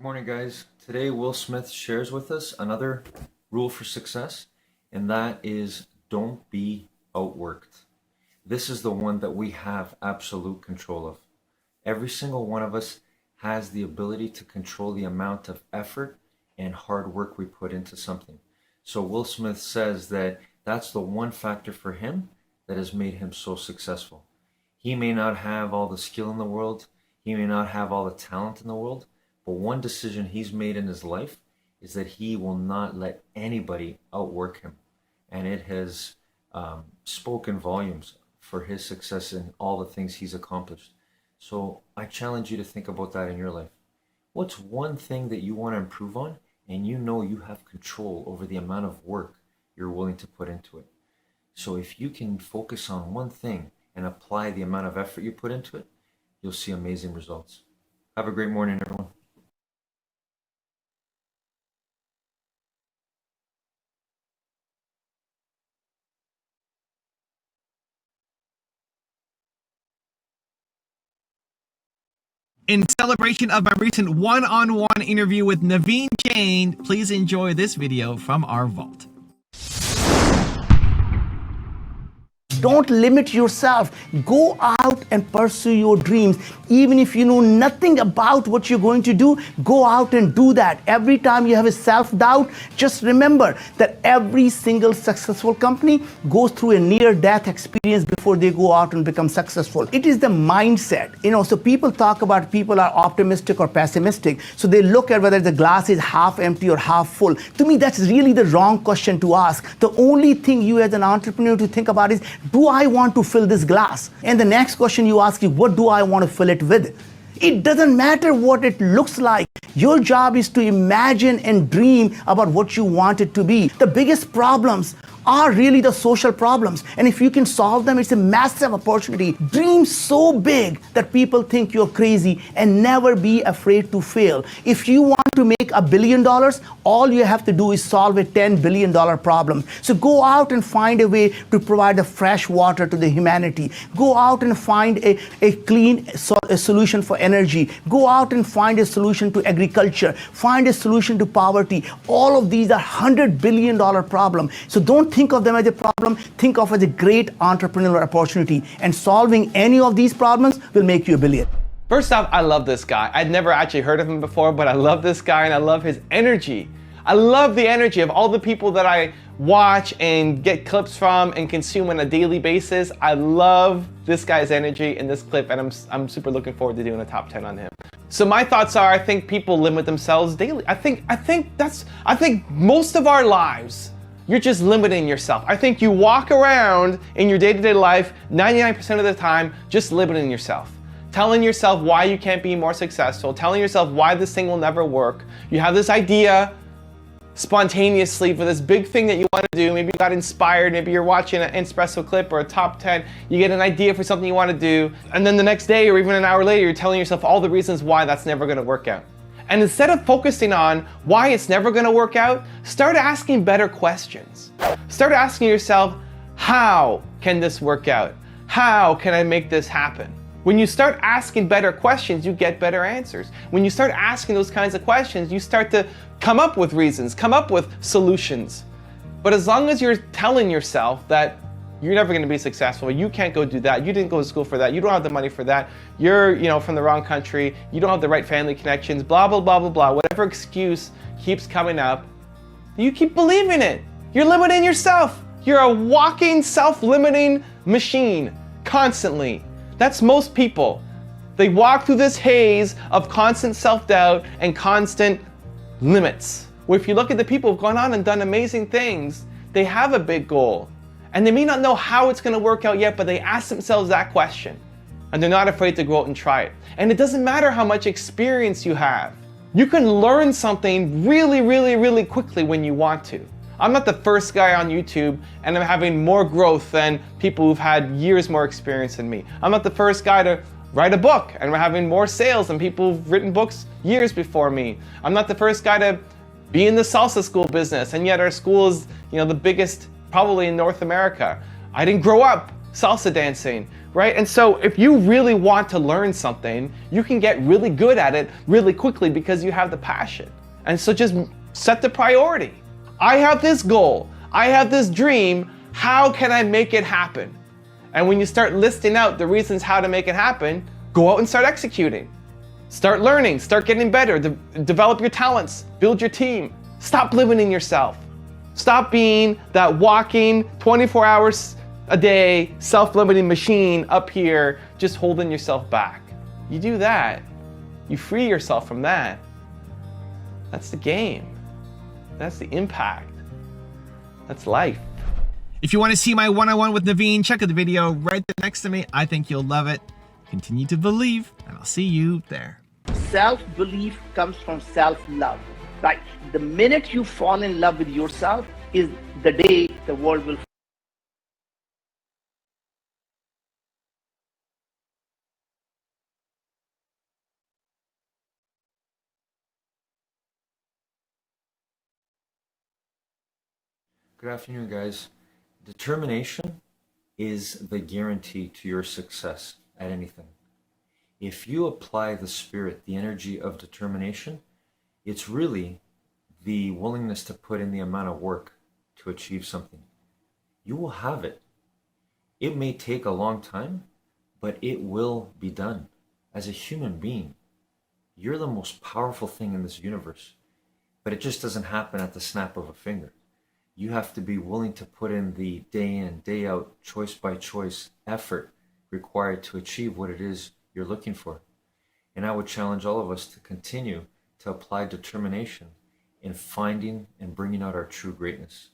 Good morning, guys. Today, Will Smith shares with us another rule for success, and that is don't be outworked. This is the one that we have absolute control of. Every single one of us has the ability to control the amount of effort and hard work we put into something. So Will Smith says that that's the one factor for him that has made him so successful. He may not have all the skill in the world, he may not have all the talent in the world, but one decision he's made in his life is that he will not let anybody outwork him. And it has spoken volumes for his success in all the things he's accomplished. So I challenge you to think about that in your life. What's one thing that you want to improve on and you know you have control over the amount of work you're willing to put into it? So if you can focus on one thing and apply the amount of effort you put into it, you'll see amazing results. Have a great morning, everyone. In celebration of my recent one-on-one interview with Naveen Jain, please enjoy this video from our vault. Don't limit yourself. Go out and pursue your dreams. Even if you know nothing about what you're going to do, go out and do that. Every time you have a self-doubt, just remember that every single successful company goes through a near-death experience before they go out and become successful. It is the mindset. So people talk about people are optimistic or pessimistic. So they look at whether the glass is half empty or half full. To me, that's really the wrong question to ask. The only thing you as an entrepreneur to think about is, do I want to fill this glass? And the next question you ask is, what do I want to fill it with? It doesn't matter what it looks like. Your job is to imagine and dream about what you want it to be. The biggest problems are really the social problems. And if you can solve them, it's a massive opportunity. Dream so big that people think you're crazy and never be afraid to fail. If you want to make $1 billion, all you have to do is solve a $10 billion problem. So go out and find a way to provide the fresh water to the humanity. Go out and find a clean solution for energy. Go out and find a solution to agriculture. Find a solution to poverty. All of these are $100 billion problems. So don't think of them as a problem. Think of it as a great entrepreneurial opportunity. And solving any of these problems will make you $1 billion. First off, I love this guy. I'd never actually heard of him before, but I love this guy and I love his energy. I love the energy of all the people that I watch and get clips from and consume on a daily basis. I love this guy's energy in this clip, and I'm super looking forward to doing a top 10 on him. So my thoughts are, I think people limit themselves daily. I think most of our lives, you're just limiting yourself. I think you walk around in your day-to-day life 99% of the time just limiting yourself. Telling yourself why you can't be more successful, telling yourself why this thing will never work. You have this idea spontaneously for this big thing that you want to do. Maybe you got inspired, maybe you're watching an Espresso clip or a top 10, you get an idea for something you want to do, and then the next day or even an hour later, you're telling yourself all the reasons why that's never going to work out. And instead of focusing on why it's never going to work out, start asking better questions. Start asking yourself, how can this work out? How can I make this happen? When you start asking better questions, you get better answers. When you start asking those kinds of questions, you start to come up with reasons, come up with solutions. But as long as you're telling yourself that you're never going to be successful, you can't go do that, you didn't go to school for that, you don't have the money for that, you're from the wrong country, you don't have the right family connections, blah, blah, blah, blah, blah, whatever excuse keeps coming up, you keep believing it. You're limiting yourself. You're a walking self-limiting machine constantly. That's most people. They walk through this haze of constant self-doubt and constant limits. Where if you look at the people who've gone on and done amazing things, they have a big goal. And they may not know how it's going to work out yet, but they ask themselves that question. And they're not afraid to go out and try it. And it doesn't matter how much experience you have. You can learn something really, really, really quickly when you want to. I'm not the first guy on YouTube, and I'm having more growth than people who've had years more experience than me. I'm not the first guy to write a book, and we're having more sales than people who've written books years before me. I'm not the first guy to be in the salsa school business, and yet our school is, the biggest probably in North America. I didn't grow up salsa dancing. right? And so if you really want to learn something, you can get really good at it really quickly because you have the passion. And so just set the priority. I have this goal. I have this dream. How can I make it happen? And when you start listing out the reasons how to make it happen, go out and start executing. Start learning, start getting better, develop your talents, build your team. Stop limiting yourself. Stop being that walking 24 hours a day, self-limiting machine up here, just holding yourself back. You do that, you free yourself from that. That's the game. That's the impact. That's life. If you want to see my one-on-one with Naveen, check out the video right there next to me. I think you'll love it. Continue to believe, and I'll see you there. Self-belief comes from self-love. Right? The minute you fall in love with yourself is the day the world will. Good afternoon, guys. Determination is the guarantee to your success at anything. If you apply the spirit, the energy of determination, it's really the willingness to put in the amount of work to achieve something. You will have it. It may take a long time, but it will be done. As a human being, you're the most powerful thing in this universe, but it just doesn't happen at the snap of a finger. You have to be willing to put in the day in, day out, choice by choice effort required to achieve what it is you're looking for. And I would challenge all of us to continue to apply determination in finding and bringing out our true greatness,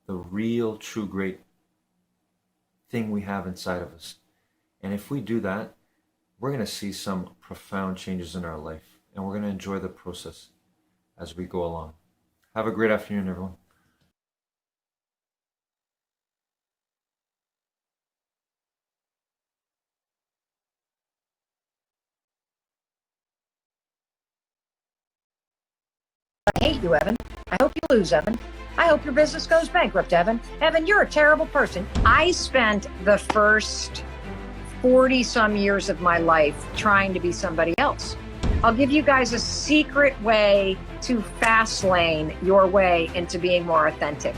the real true great thing we have inside of us. And if we do that, we're going to see some profound changes in our life, and we're going to enjoy the process as we go along. Have a great afternoon, everyone. I hate you, Evan. I hope you lose, Evan. I hope your business goes bankrupt, Evan. Evan, you're a terrible person. I spent the first 40-some years of my life trying to be somebody else. I'll give you guys a secret way to fast lane your way into being more authentic.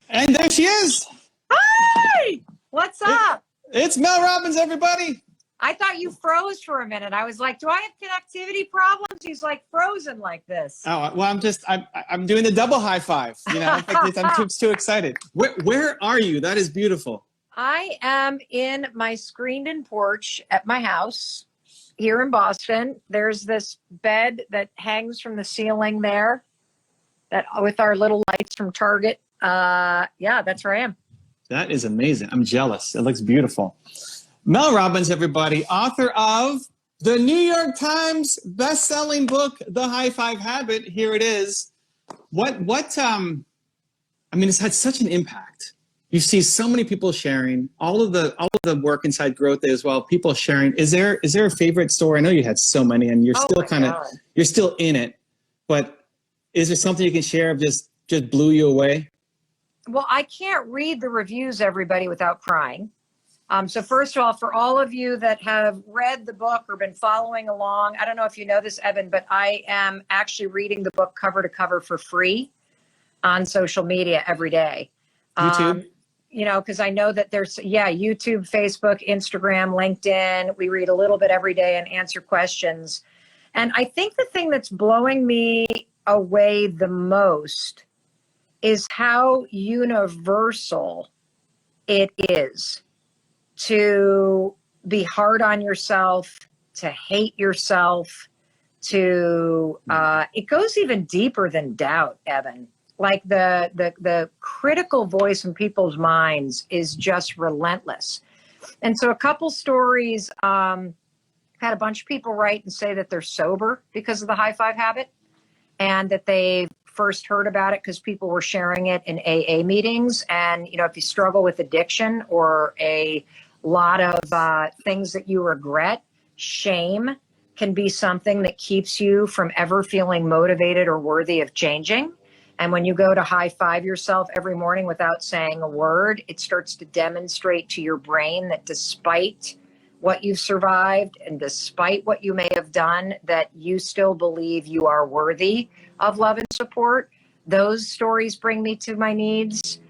And there she is. Hi! What's up? It's Mel Robbins, everybody. I thought you froze for a minute. I was like, do I have connectivity problems? He's like frozen like this. Oh, well, I'm doing the double high five. You know, I'm too excited. Where are you? That is beautiful. I am in my screened-in porch at my house here in Boston. There's this bed that hangs from the ceiling there, that with our little lights from Target. Yeah, that's where I am. That is amazing. I'm jealous. It looks beautiful. Mel Robbins, everybody, author of the New York Times best-selling book, The High Five Habit. Here it is. I mean, it's had such an impact. You see so many people sharing, all of the work inside Growth Day as well, people sharing. Is there a favorite story? I know you had so many and you're you're still in it, but is there something you can share of just blew you away? Well, I can't read the reviews, everybody, without crying. So first of all, for all of you that have read the book or been following along, I don't know if you know this, Evan, but I am actually reading the book cover to cover for free on social media every day. YouTube? You know, because I know that there's, YouTube, Facebook, Instagram, LinkedIn. We read a little bit every day and answer questions. And I think the thing that's blowing me away the most is how universal it is to be hard on yourself, to hate yourself, to it goes even deeper than doubt, Evan. Like the critical voice in people's minds is just relentless. And so a couple stories, had a bunch of people write and say that they're sober because of the high five habit, and that they first heard about it because people were sharing it in AA meetings. And, you know, if you struggle with addiction or a lot of things that you regret, shame can be something that keeps you from ever feeling motivated or worthy of changing. And when you go to high five yourself every morning without saying a word, it starts to demonstrate to your brain that despite what you've survived and despite what you may have done, that you still believe you are worthy of love and support. Those stories bring me to my knees.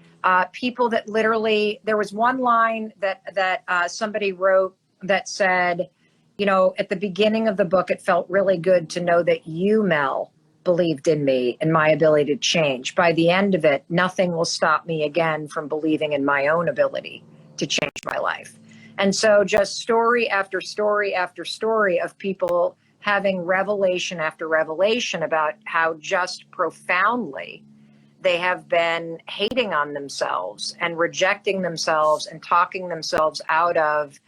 People that literally, there was one line that somebody wrote that said, you know, at the beginning of the book, it felt really good to know that you, Mel, believed in me and my ability to change. By the end of it, nothing will stop me again from believing in my own ability to change my life. And so just story after story after story of people having revelation after revelation about how just profoundly they have been hating on themselves and rejecting themselves and talking themselves out of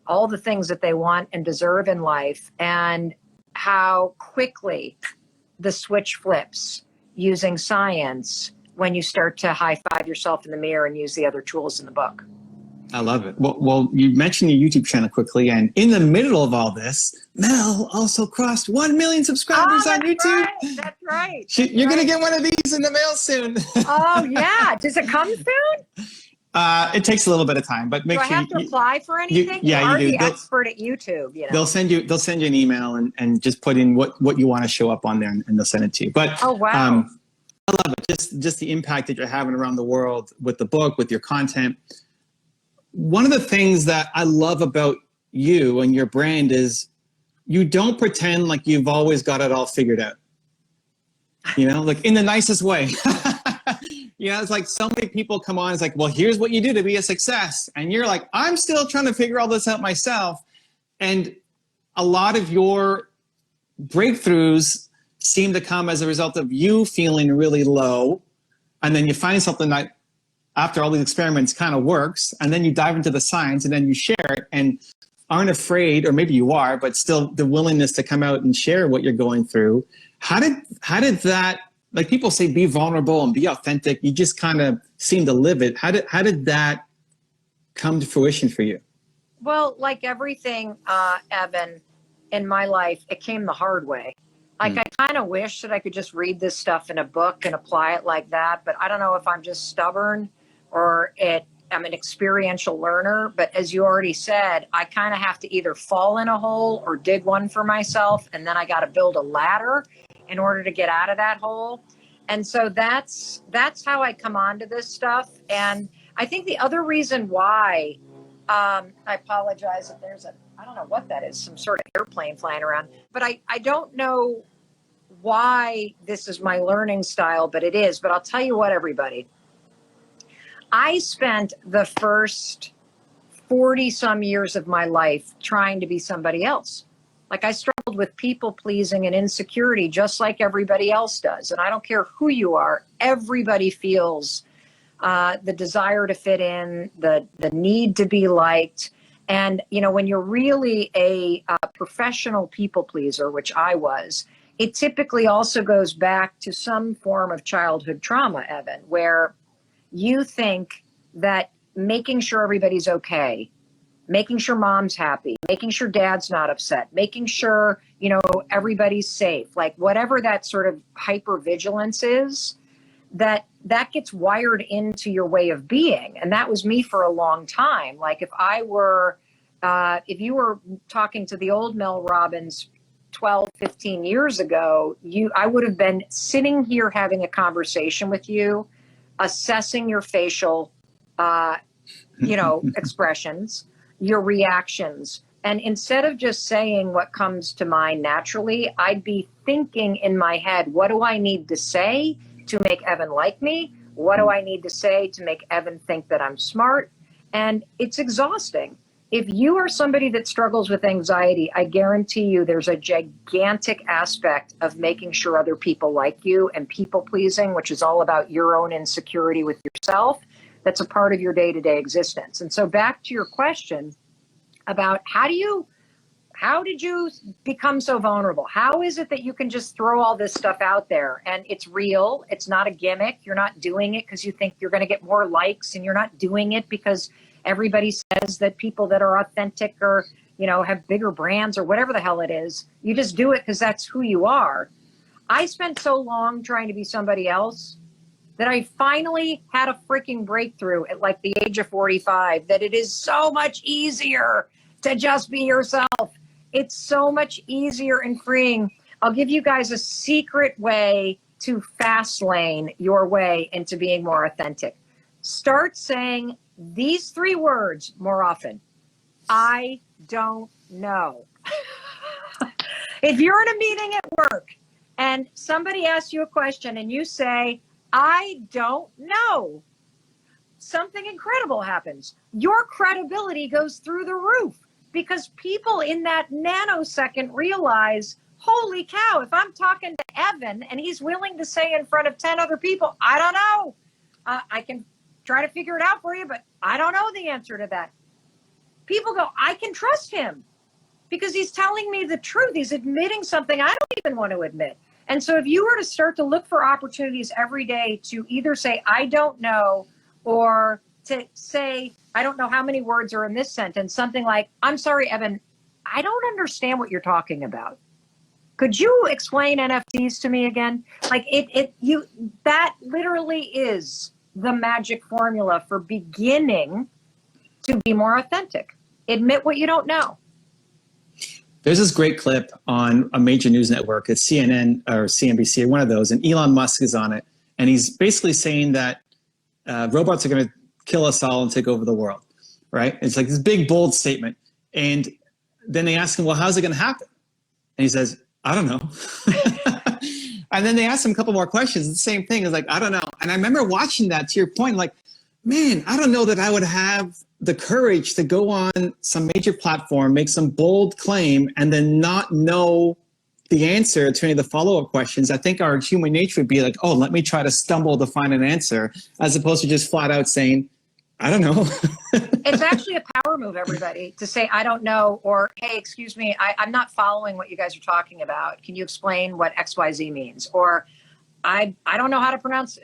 all the things that they want and deserve in life, and how quickly the switch flips using science when you start to high five yourself in the mirror and use the other tools in the book. I love it. Well, you mentioned your YouTube channel quickly, and in the middle of all this, Mel also crossed 1 million subscribers on YouTube. Right. That's right. You're going to get one of these in the mail soon. Oh, yeah. Does it come soon? It takes a little bit of time, but make Do I sure have to apply for anything? yeah, You're you do. the expert at YouTube. You know? They'll send you an email and just put in what you want to show up on there, and they'll send it to you. But Oh, wow. I love it. Just the impact that you're having around the world with the book, with your content. One of the things that I love about you and your brand is you don't pretend like you've always got it all figured out. You know, like in the nicest way. You know, it's like so many people come on, it's like, well, here's what you do to be a success. And you're like, I'm still trying to figure all this out myself. And a lot of your breakthroughs seem to come as a result of you feeling really low. And then you find something that after all these experiments kind of works. And then you dive into the science and then you share it and aren't afraid, or maybe you are, but still the willingness to come out and share what you're going through. How did that, like people say, be vulnerable and be authentic. You just kind of seem to live it. How did that come to fruition for you? Well, like everything, Evan, in my life, it came the hard way. Like I kind of wish that I could just read this stuff in a book and apply it like that. But I don't know if I'm just stubborn or I'm an experiential learner. But as you already said, I kind of have to either fall in a hole or dig one for myself. And then I got to build a ladder in order to get out of that hole. And so that's how I come onto this stuff. And I think the other reason why, I apologize if there's I don't know what that is, some sort of airplane flying around, but I don't know why this is my learning style, but it is. But I'll tell you what, everybody, I spent the first 40 some years of my life trying to be somebody else. Like I struggled with people pleasing and insecurity just like everybody else does. And I don't care who you are, everybody feels the desire to fit in, the need to be liked. And, you know, when you're really a professional people pleaser, which I was, it typically also goes back to some form of childhood trauma, Evan, where you think that making sure everybody's okay, making sure mom's happy, making sure dad's not upset, making sure, you know, everybody's safe, like whatever that sort of hypervigilance is, that gets wired into your way of being. And that was me for a long time. Like if you were talking to the old Mel Robbins 12, 15 years ago, I would have been sitting here having a conversation with you, assessing your facial, expressions, your reactions. And instead of just saying what comes to mind naturally, I'd be thinking in my head, what do I need to say to make Evan like me? What do I need to say to make Evan think that I'm smart? And it's exhausting. If you are somebody that struggles with anxiety, I guarantee you there's a gigantic aspect of making sure other people like you and people pleasing, which is all about your own insecurity with yourself. That's a part of your day-to-day existence. And so back to your question about how did you become so vulnerable? How is it that you can just throw all this stuff out there and it's real? It's not a gimmick. You're not doing it because you think you're going to get more likes, and you're not doing it because everybody says that people that are authentic or, you know, have bigger brands or whatever the hell it is. You just do it because that's who you are. I spent so long trying to be somebody else that I finally had a freaking breakthrough at like the age of 45, that it is so much easier to just be yourself. It's so much easier and freeing. I'll give you guys a secret way to fast lane your way into being more authentic. Start saying these 3 words more often. I don't know. If you're in a meeting at work and somebody asks you a question and you say, I don't know, something incredible happens. Your credibility goes through the roof because people in that nanosecond realize, holy cow, if I'm talking to Evan and he's willing to say in front of 10 other people, I don't know, I can try to figure it out for you, but I don't know the answer to that. People go, I can trust him because he's telling me the truth. He's admitting something I don't even want to admit. And so if you were to start to look for opportunities every day to either say, I don't know, or to say, I don't know how many words are in this sentence, something like, I'm sorry, Evan, I don't understand what you're talking about. Could you explain NFTs to me again? Like that literally is the magic formula for beginning to be more authentic. Admit what you don't know. There's this great clip on a major news network. It's CNN or CNBC, one of those, and Elon Musk is on it. And he's basically saying that robots are going to kill us all and take over the world, right? It's like this big, bold statement. And then they ask him, well, how's it going to happen? And he says, I don't know. And then they ask him a couple more questions. The same thing. It's like, I don't know. And I remember watching that, to your point, like, man, I don't know that I would have the courage to go on some major platform, make some bold claim, and then not know the answer to any of the follow-up questions. I think our human nature would be like, oh, let me try to stumble to find an answer, as opposed to just flat out saying, I don't know. It's actually a power move, everybody, to say, I don't know, or, hey, excuse me, I'm not following what you guys are talking about. Can you explain what XYZ means? Or I don't know how to pronounce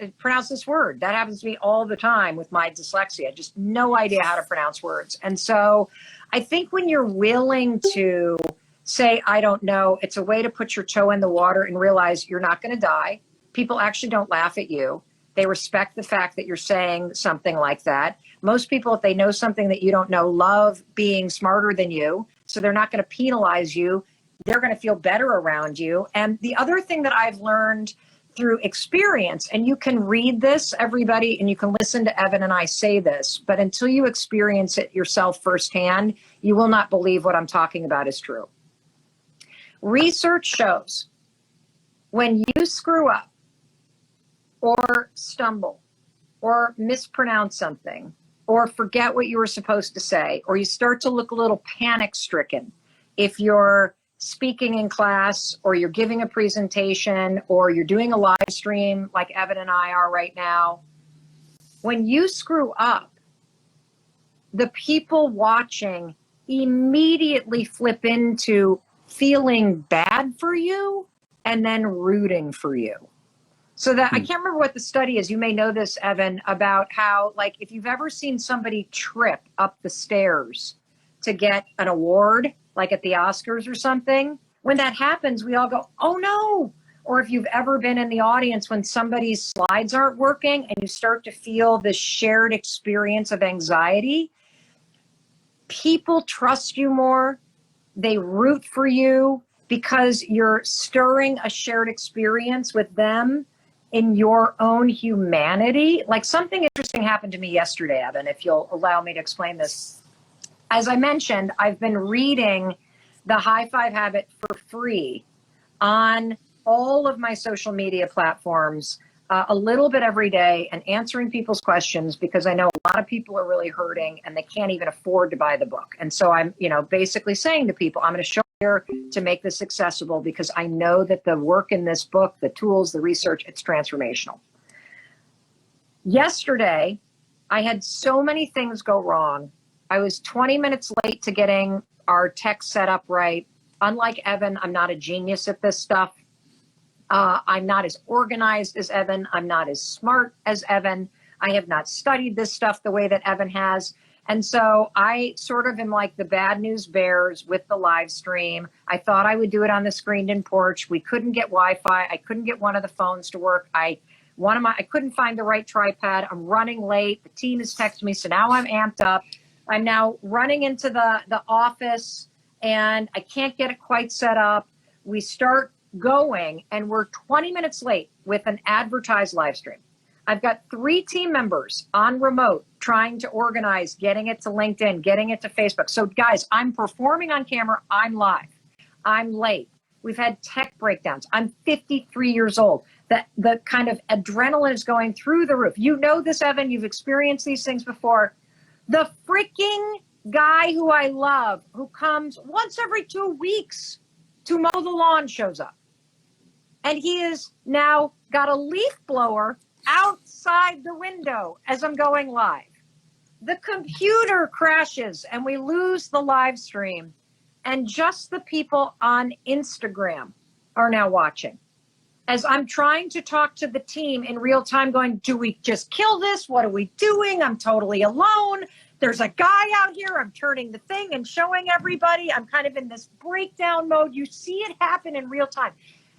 this word. That happens to me all the time with my dyslexia. Just no idea how to pronounce words. And so I think when you're willing to say, I don't know, it's a way to put your toe in the water and realize you're not going to die. People actually don't laugh at you. They respect the fact that you're saying something like that. Most people, if they know something that you don't know, love being smarter than you. So they're not going to penalize you. They're going to feel better around you. And the other thing that I've learned through experience, and you can read this, everybody, and you can listen to Evan and I say this, but until you experience it yourself firsthand, you will not believe what I'm talking about is true. Research shows when you screw up or stumble or mispronounce something or forget what you were supposed to say, or you start to look a little panic-stricken, if you're speaking in class or you're giving a presentation or you're doing a live stream like Evan and I are right now, when you screw up, the people watching immediately flip into feeling bad for you and then rooting for you. So that, I can't remember what the study is. You may know this, Evan, about how, like, if you've ever seen somebody trip up the stairs to get an award, like at the Oscars or something, when that happens, we all go, oh no. Or if you've ever been in the audience when somebody's slides aren't working and you start to feel this shared experience of anxiety, people trust you more. They root for you because you're stirring a shared experience with them in your own humanity. Like, something interesting happened to me yesterday, Evan, if you'll allow me to explain this. As I mentioned, I've been reading The High Five Habit for free on all of my social media platforms, a little bit every day, and answering people's questions, because I know a lot of people are really hurting and they can't even afford to buy the book. And so I'm, basically saying to people, I'm going to show here to make this accessible, because I know that the work in this book, the tools, the research, it's transformational. Yesterday, I had so many things go wrong. I was 20 minutes late to getting our tech set up right. Unlike Evan, I'm not a genius at this stuff. I'm not as organized as Evan. I'm not as smart as Evan. I have not studied this stuff the way that Evan has. And so I sort of am like the bad news bears with the live stream. I thought I would do it on the screened-in porch. We couldn't get Wi-Fi. I couldn't get one of the phones to work. I I couldn't find the right tripod. I'm running late. The team is texting me. So now I'm amped up. I'm now running into the office and I can't get it quite set up. We start going and we're 20 minutes late with an advertised live stream. I've got 3 team members on remote trying to organize, getting it to LinkedIn, getting it to Facebook. So guys, I'm performing on camera. I'm live. I'm late. We've had tech breakdowns. I'm 53 years old. The kind of adrenaline is going through the roof. You know this, Evan. You've experienced these things before. The freaking guy who I love, who comes once every 2 weeks to mow the lawn, shows up. And he has now got a leaf blower outside the window as I'm going live. The computer crashes and we lose the live stream. And just the people on Instagram are now watching. As I'm trying to talk to the team in real time, going, do we just kill this? What are we doing? I'm totally alone. There's a guy out here. I'm turning the thing and showing everybody. I'm kind of in this breakdown mode. You see it happen in real time.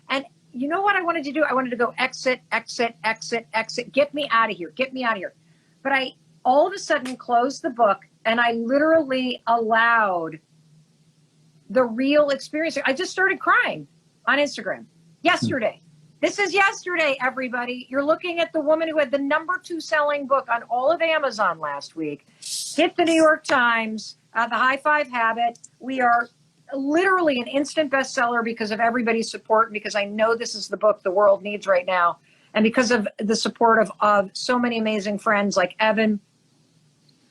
And you know what I wanted to do? I wanted to go exit, exit, exit, exit. Get me out of here. Get me out of here. But I all of a sudden closed the book and I literally allowed the real experience. I just started crying on Instagram yesterday. This is yesterday, everybody. You're looking at the woman who had the #2 selling book on all of Amazon last week, hit the New York Times, The High Five Habit. We are literally an instant bestseller because of everybody's support and because I know this is the book the world needs right now. And because of the support of so many amazing friends like Evan.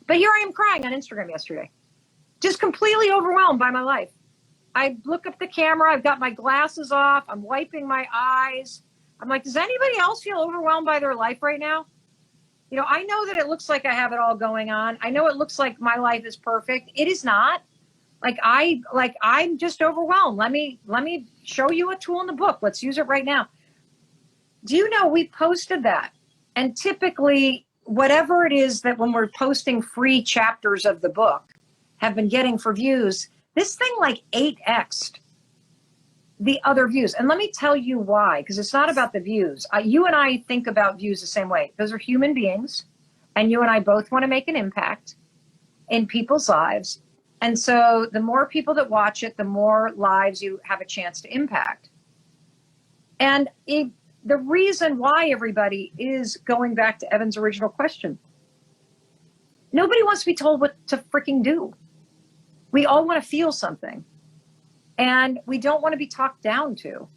But here I am crying on Instagram yesterday, just completely overwhelmed by my life. I look up the camera. I've got my glasses off. I'm wiping my eyes. I'm like, does anybody else feel overwhelmed by their life right now? You know, I know that it looks like I have it all going on. I know it looks like my life is perfect. It is not. I'm just overwhelmed. Let me show you a tool in the book. Let's use it right now. Do you know we posted that? And typically, whatever it is that when we're posting free chapters of the book have been getting for views, this thing like 8x'd the other views. And let me tell you why, because it's not about the views. You and I think about views the same way. Those are human beings, and you and I both want to make an impact in people's lives. And so the more people that watch it, the more lives you have a chance to impact. And the reason why, everybody, is going back to Evan's original question. Nobody wants to be told what to freaking do. We all want to feel something, and we don't want to be talked down to.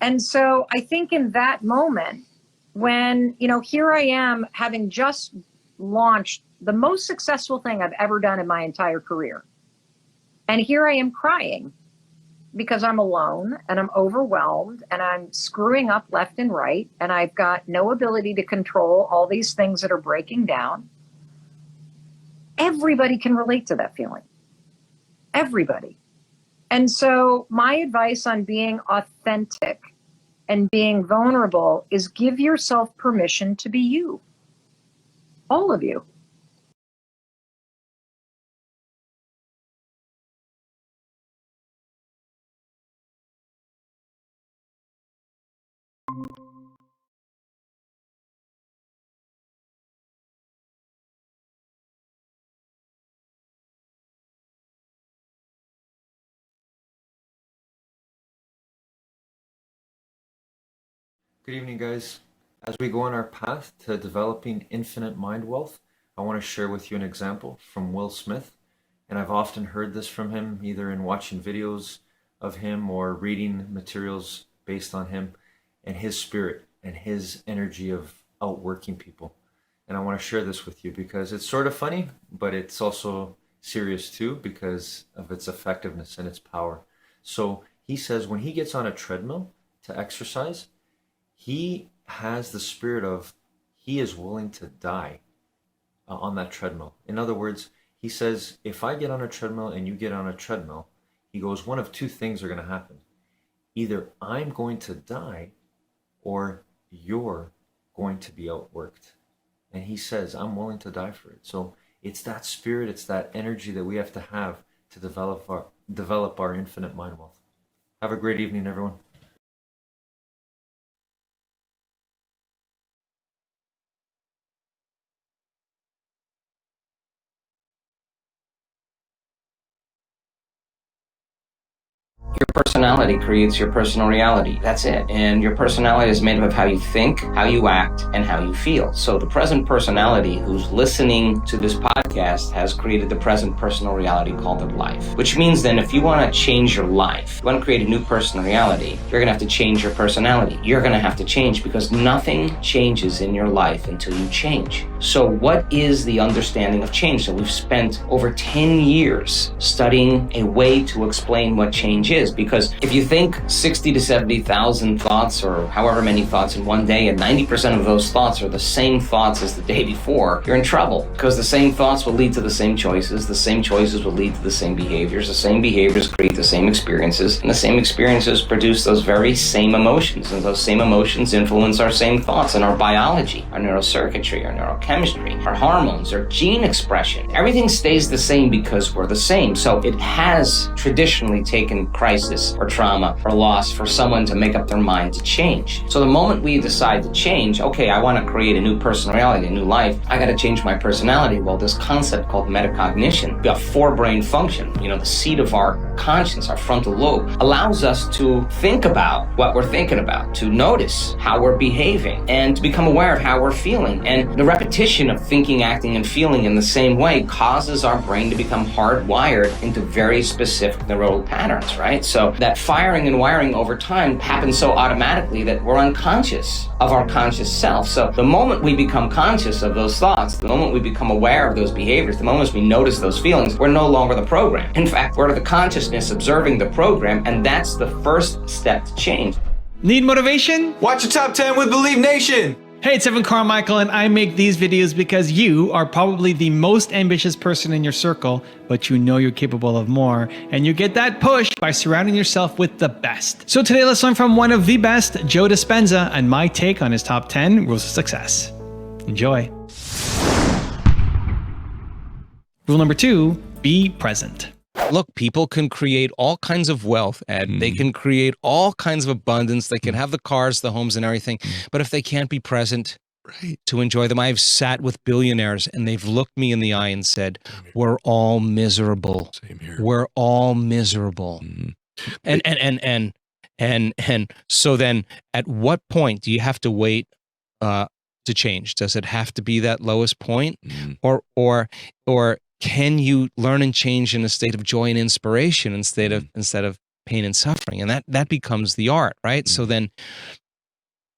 And so I think in that moment when, you know, here I am having just launched the most successful thing I've ever done in my entire career. And here I am crying because I'm alone and I'm overwhelmed and I'm screwing up left and right. And I've got no ability to control all these things that are breaking down. Everybody can relate to that feeling. Everybody. And so my advice on being authentic and being vulnerable is give yourself permission to be you. All of you. Good evening, guys. As we go on our path to developing infinite mind wealth, I want to share with you an example from Will Smith. And I've often heard this from him, either in watching videos of him or reading materials based on him and his spirit and his energy of outworking people. And I want to share this with you because it's sort of funny, but it's also serious too because of its effectiveness and its power. So he says when he gets on a treadmill to exercise, he has the spirit of he is willing to die on that treadmill. In other words, he says, if I get on a treadmill and you get on a treadmill, he goes, one of two things are going to happen. Either I'm going to die or you're going to be outworked. And he says, I'm willing to die for it. So it's that spirit, it's that energy that we have to develop our infinite mind wealth. Have a great evening, everyone. personality creates your personal reality. That's it. And your personality is made up of how you think, how you act, and how you feel. So the present personality who's listening to this podcast has created the present personal reality called their life. Which means then if you want to change your life, you want to create a new personal reality, you're going to have to change your personality. You're going to have to change because nothing changes in your life until you change. So what is the understanding of change? So we've spent over 10 years studying a way to explain what change is, because if you think 60 to 70,000 thoughts or however many thoughts in one day, and 90% of those thoughts are the same thoughts as the day before, you're in trouble, because the same thoughts will lead to the same choices will lead to the same behaviors create the same experiences, and the same experiences produce those very same emotions, and those same emotions influence our same thoughts and our biology, our neurocircuitry, our neurochemistry, our hormones, our gene expression. Everything stays the same because we're the same. So it has traditionally taken crisis or trauma or loss for someone to make up their mind to change. So the moment we decide to change, okay, I want to create a new personal reality, a new life, I got to change my personality. Well, this concept called metacognition, we have forebrain function, the seat of our conscience, our frontal lobe, allows us to think about what we're thinking about, to notice how we're behaving, and to become aware of how we're feeling. And the repetition of thinking, acting, and feeling in the same way causes our brain to become hardwired into very specific neural patterns, right? So that firing and wiring over time happens so automatically that we're unconscious of our conscious self. So the moment we become conscious of those thoughts, the moment we become aware of those behaviors, the moment we notice those feelings, we're no longer the program. In fact, we're the consciousness observing the program, and that's the first step to change. Need motivation? Watch your top 10 with Believe Nation. Hey, it's Evan Carmichael, and I make these videos because you are probably the most ambitious person in your circle, but you know you're capable of more, and you get that push by surrounding yourself with the best. So today, let's learn from one of the best, Joe Dispenza, and my take on his top 10 rules of success. Enjoy. Rule number 2, be present. Look, people can create all kinds of wealth, and they can create all kinds of abundance. They can have the cars, the homes, and everything. But if they can't be present to enjoy them, I've sat with billionaires, and they've looked me in the eye and said, "We're all miserable. Same here. We're all miserable." And so then, at what point do you have to wait to change? Does it have to be that lowest point, or can you learn and change in a state of joy and inspiration instead of pain and suffering? And that becomes the art, right? So then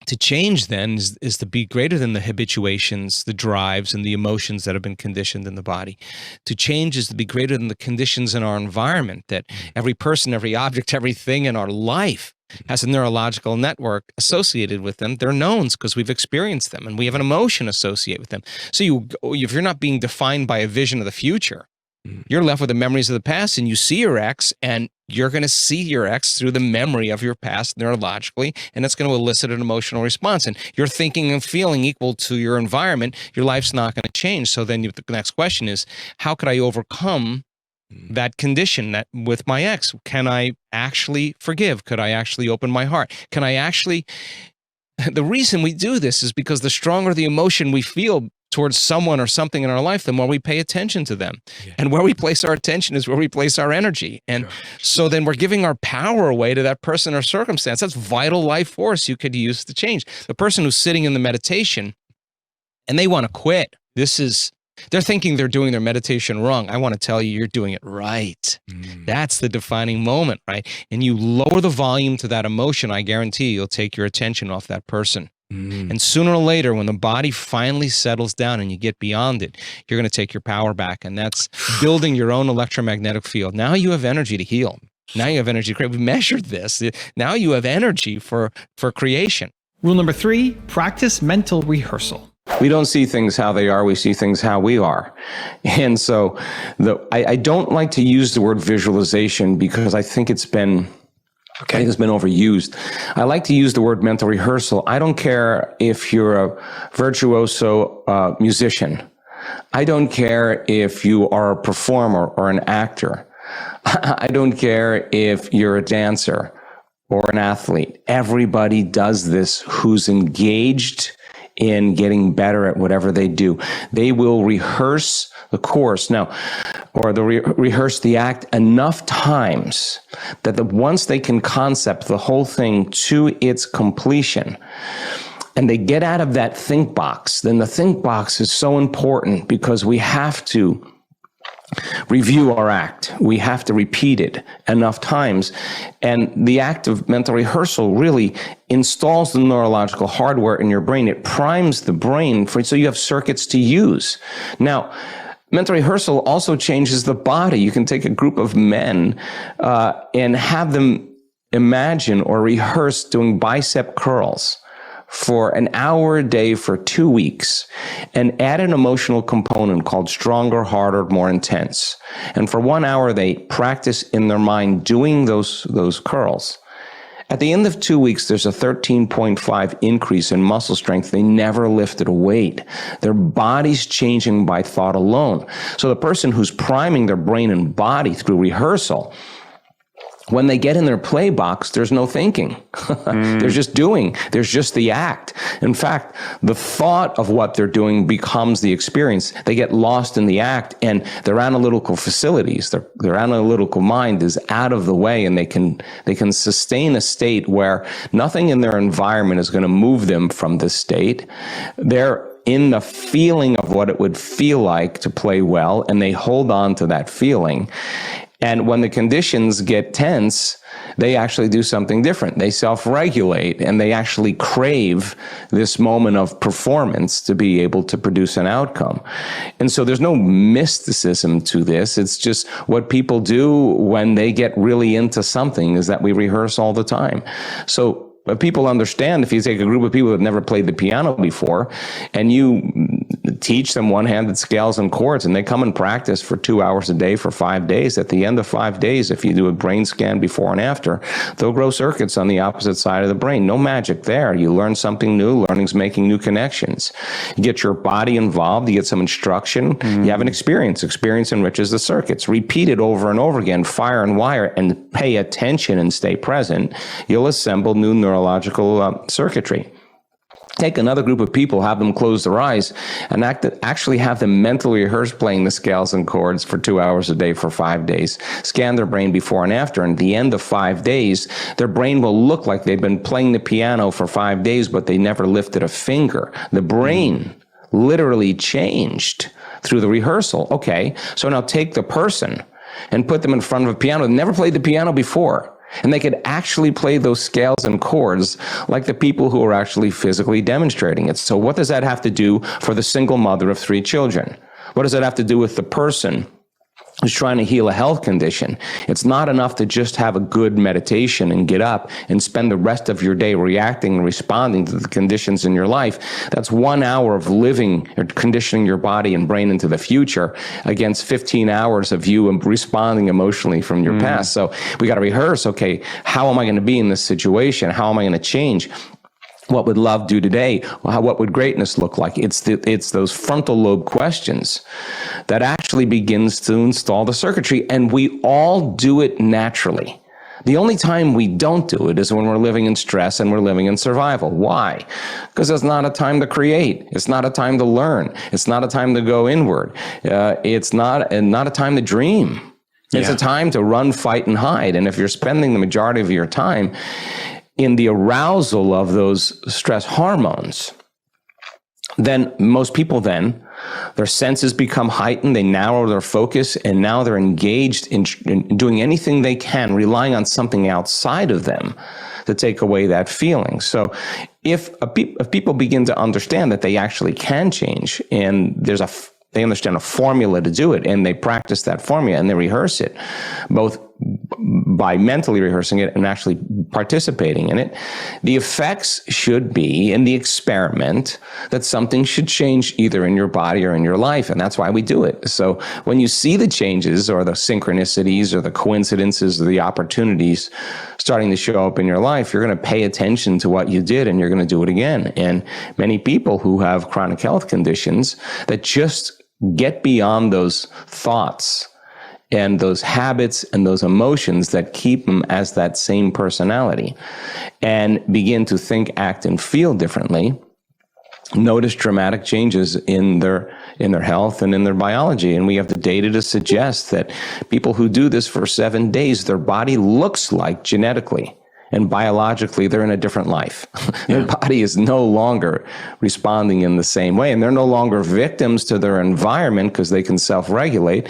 to change then is to be greater than the habituations, the drives, and the emotions that have been conditioned in the body. To change is to be greater than the conditions in our environment, that every person, every object, everything in our life has a neurological network associated with them. They're knowns because we've experienced them, and we have an emotion associated with them. So if you're not being defined by a vision of the future, you're left with the memories of the past, and you see your ex, and you're going to see your ex through the memory of your past neurologically, and it's going to elicit an emotional response. And you're thinking and feeling equal to your environment, your life's not going to change. So then the next question is, how could I overcome that condition that with my ex? Can I actually forgive? Could I actually open my heart? Can I actually... The reason we do this is because the stronger the emotion we feel towards someone or something in our life, the more we pay attention to them. Yeah. And where we place our attention is where we place our energy. And so then we're giving our power away to that person or circumstance. That's vital life force you could use to change. The person who's sitting in the meditation and they want to quit, they're thinking they're doing their meditation wrong. I want to tell you, you're doing it right. That's the defining moment, right? And you lower the volume to that emotion, I guarantee you'll take your attention off that person. And sooner or later, when the body finally settles down and you get beyond it, you're going to take your power back. And that's building your own electromagnetic field. Now you have energy to heal. Now you have energy to create. We measured this. Now you have energy for creation. Rule number 3, practice mental rehearsal. We don't see things how they are, we see things how we are. And so I don't like to use the word visualization because I think it's been overused. I like to use the word mental rehearsal. I don't care if you're a virtuoso musician. I don't care if you are a performer or an actor. I don't care if you're a dancer or an athlete. Everybody does this who's engaged in getting better at whatever they do. They will rehearse the course now, or rehearse the act enough times that once they can concept the whole thing to its completion, and they get out of that think box, then the think box is so important because we have to review our act. We have to repeat it enough times. And the act of mental rehearsal really installs the neurological hardware in your brain. It primes the brain so you have circuits to use. Now, mental rehearsal also changes the body. You can take a group of men and have them imagine or rehearse doing bicep curls for an hour a day for 2 weeks, and add an emotional component called stronger, harder, more intense. And for 1 hour, they practice in their mind doing those curls. At the end of 2 weeks, there's a 13.5 increase in muscle strength. They never lifted a weight. Their body's changing by thought alone. So the person who's priming their brain and body through rehearsal, when they get in their play box, there's no thinking. They're just doing. There's just the act. In fact, the thought of what they're doing becomes the experience. They get lost in the act, and their analytical facilities, their analytical mind is out of the way, and they can sustain a state where nothing in their environment is going to move them from this state. They're in the feeling of what it would feel like to play well, and they hold on to that feeling. And when the conditions get tense, they actually do something different. They self-regulate, and they actually crave this moment of performance to be able to produce an outcome. And so there's no mysticism to this. It's just what people do when they get really into something is that we rehearse all the time. So people understand if you take a group of people who have never played the piano before and you teach them one-handed scales and chords, and they come and practice for 2 hours a day for 5 days. At the end of 5 days, if you do a brain scan before and after, they'll grow circuits on the opposite side of the brain. No magic there. You learn something new. Learning's making new connections. You get your body involved. You get some instruction. You have an experience. Experience enriches the circuits. Repeat it over and over again. Fire and wire, and pay attention and stay present. You'll assemble new neurological circuitry. Take another group of people, have them close their eyes, and actually have them mentally rehearse playing the scales and chords for 2 hours a day for 5 days. Scan their brain before and after, and at the end of 5 days, their brain will look like they've been playing the piano for 5 days, but they never lifted a finger. The brain literally changed through the rehearsal. Okay, so now take the person and put them in front of a piano. They never played the piano before. And they could actually play those scales and chords like the people who are actually physically demonstrating it. So what does that have to do for the single mother of 3 children? What does that have to do with the person who's trying to heal a health condition? It's not enough to just have a good meditation and get up and spend the rest of your day reacting and responding to the conditions in your life. That's 1 hour of living or conditioning your body and brain into the future against 15 hours of you responding emotionally from your past. So we got to rehearse, okay, how am I going to be in this situation? How am I going to change? What would love do today? What would greatness look like? It's those frontal lobe questions that actually begins to install the circuitry, and we all do it naturally. The only time we don't do it is when we're living in stress and we're living in survival. Why? Because it's not a time to create. It's not a time to learn. It's not a time to go inward. It's not a time to dream. It's a time to run, fight, and hide. And if you're spending the majority of your time in the arousal of those stress hormones, then most people their senses become heightened, they narrow their focus, and now they're engaged in doing anything they can, relying on something outside of them to take away that feeling. So if people begin to understand that they actually can change, and they understand a formula to do it, and they practice that formula and they rehearse it, both by mentally rehearsing it and actually participating in it, the effects should be in the experiment that something should change either in your body or in your life. And that's why we do it. So when you see the changes or the synchronicities or the coincidences or the opportunities starting to show up in your life, you're going to pay attention to what you did and you're going to do it again. And many people who have chronic health conditions that just get beyond those thoughts and those habits and those emotions that keep them as that same personality and begin to think, act, and feel differently, notice dramatic changes in their health and in their biology. And we have the data to suggest that people who do this for 7 days, their body looks like genetically and biologically they're in a different life. Their body is no longer responding in the same way, and they're no longer victims to their environment because they can self-regulate.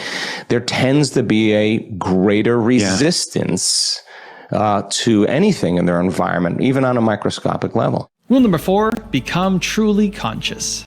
There tends to be a greater resistance to anything in their environment, even on a microscopic level. Rule number 4, become truly conscious.